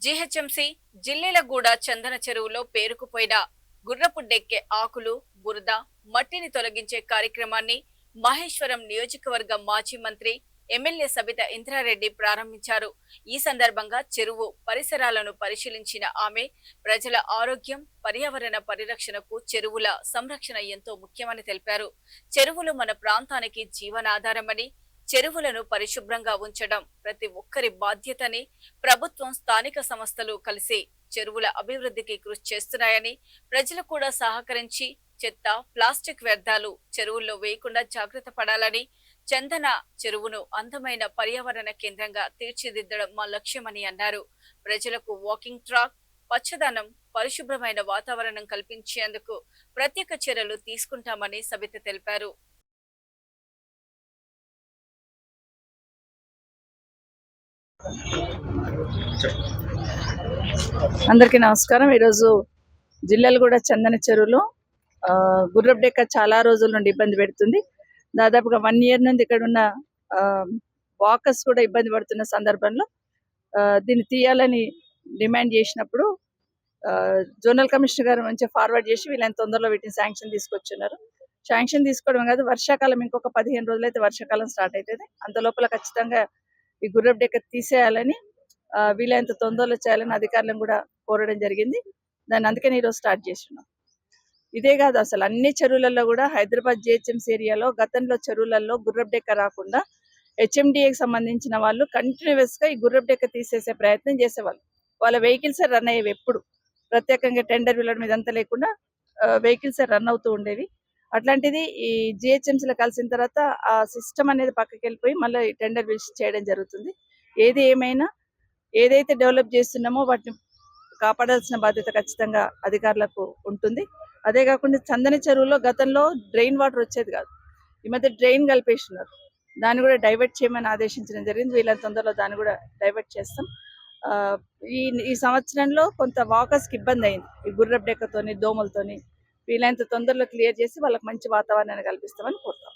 GHMC Jillelaguda చందన చెరువులో పేరుకుపోయిన గుర్రపు డెక్కె ఆకులు, బురద, మట్టిని తొలగించే కార్యక్రమాన్ని మహేశ్వరం నియోజకవర్గ మాజీ మంత్రి ఎమ్మెల్యే సబితా ఇంద్రారెడ్డి ప్రారంభించారు. ఈ సందర్భంగా చెరువు పరిసరాలను పరిశీలించిన ఆమె ప్రజల ఆరోగ్యం, పర్యావరణ పరిరక్షణకు చెరువుల సంరక్షణ ఎంతో ముఖ్యమని తెలిపారు. చెరువులు మన ప్రాంతానికి జీవనాధారమని, చెరువులను పరిశుభ్రంగా ఉంచడం ప్రతి ఒక్కరి బాధ్యతని, ప్రభుత్వం, స్థానిక సంస్థలు కలిసి చెరువుల అభివృద్ధికి కృషి చేస్తున్నాయని, ప్రజలు కూడా సహకరించి చెత్త, ప్లాస్టిక్ వ్యర్థాలు చెరువుల్లో వేయకుండా జాగ్రత్త పడాలని, చందన చెరువును అందమైన పర్యావరణ కేంద్రంగా తీర్చిదిద్దడం మా లక్ష్యమని అన్నారు. ప్రజలకు వాకింగ్ ట్రాక్, పచ్చదనం, పరిశుభ్రమైన వాతావరణం కల్పించేందుకు ప్రత్యేక చర్యలు తీసుకుంటామని సబిత తెలిపారు. అందరికీ నమస్కారం. ఈరోజు జిల్లెలగూడ చందన చెరువులో గుర్రపు డెక్క చాలా రోజుల నుండి ఇబ్బంది పెడుతుంది. దాదాపుగా 1 year నుండి ఇక్కడ ఉన్న వాకర్స్ కూడా ఇబ్బంది పడుతున్న సందర్భంలో దీన్ని తీయాలని డిమాండ్ చేసినప్పుడు జోనల్ కమిషనర్ గారు మంచిగా ఫార్వర్డ్ చేసి వీళ్ళని తొందరలో వీటిని శాంక్షన్ తీసుకొచ్చున్నారు. శాంక్షన్ తీసుకోవడం కాదు, వర్షాకాలం ఇంకొక 15 రోజులు అయితే వర్షాకాలం స్టార్ట్ అవుతుంది. అంత లోపల ఖచ్చితంగా ఈ గుర్రపు డెక్క తీసేయాలని, వీలైనంత తొందరలో చేయాలని అధికారులను కూడా కోరడం జరిగింది. దాన్ని అందుకని ఈరోజు స్టార్ట్ చేస్తున్నాం. ఇదే కాదు, అసలు అన్ని చెరువులలో కూడా హైదరాబాద్ జిహెచ్ఎంసీ ఏరియాలో గతంలో చెరువులలో గుర్రపు డెక్క రాకుండా హెచ్ఎండిఏకి సంబంధించిన వాళ్ళు కంటిన్యూస్గా ఈ గుర్రపు డెక్క తీసేసే ప్రయత్నం చేసేవాళ్ళు. వాళ్ళ వెహికల్స్ రన్ అయ్యేవి, ఎప్పుడు ప్రత్యేకంగా టెండర్ వీళ్ళ మీద అంతా లేకుండా వెహికల్స్ రన్ అవుతూ ఉండేవి. అట్లాంటిది ఈ జిహెచ్ఎంసీలో కలిసిన తర్వాత ఆ సిస్టమ్ అనేది పక్కకి వెళ్ళిపోయి మళ్ళీ టెండర్ పిలిచి చేయడం జరుగుతుంది. ఏది ఏమైనా ఏదైతే డెవలప్ చేస్తున్నామో వాటిని కాపాడాల్సిన బాధ్యత ఖచ్చితంగా అధికారులకు ఉంటుంది. అదే కాకుండా చందన చెరువులో గతంలో డ్రైన్ వాటర్ వచ్చేది కాదు, ఈ మధ్య డ్రైన్ కలిపేస్తున్నారు. దాన్ని కూడా డైవర్ట్ చేయమని ఆదేశించడం జరిగింది. వీళ్ళ తొందరలో దాన్ని కూడా డైవర్ట్ చేస్తాం. ఈ సంవత్సరంలో కొంత వాకర్స్కి ఇబ్బంది అయింది ఈ గుర్రపు డెక్కతోని, దోమలతోని. వీళ్ళంత తొందరలో క్లియర్ చేసి వాళ్ళకి మంచి వాతావరణాన్ని కల్పిస్తామని కోరుతాం.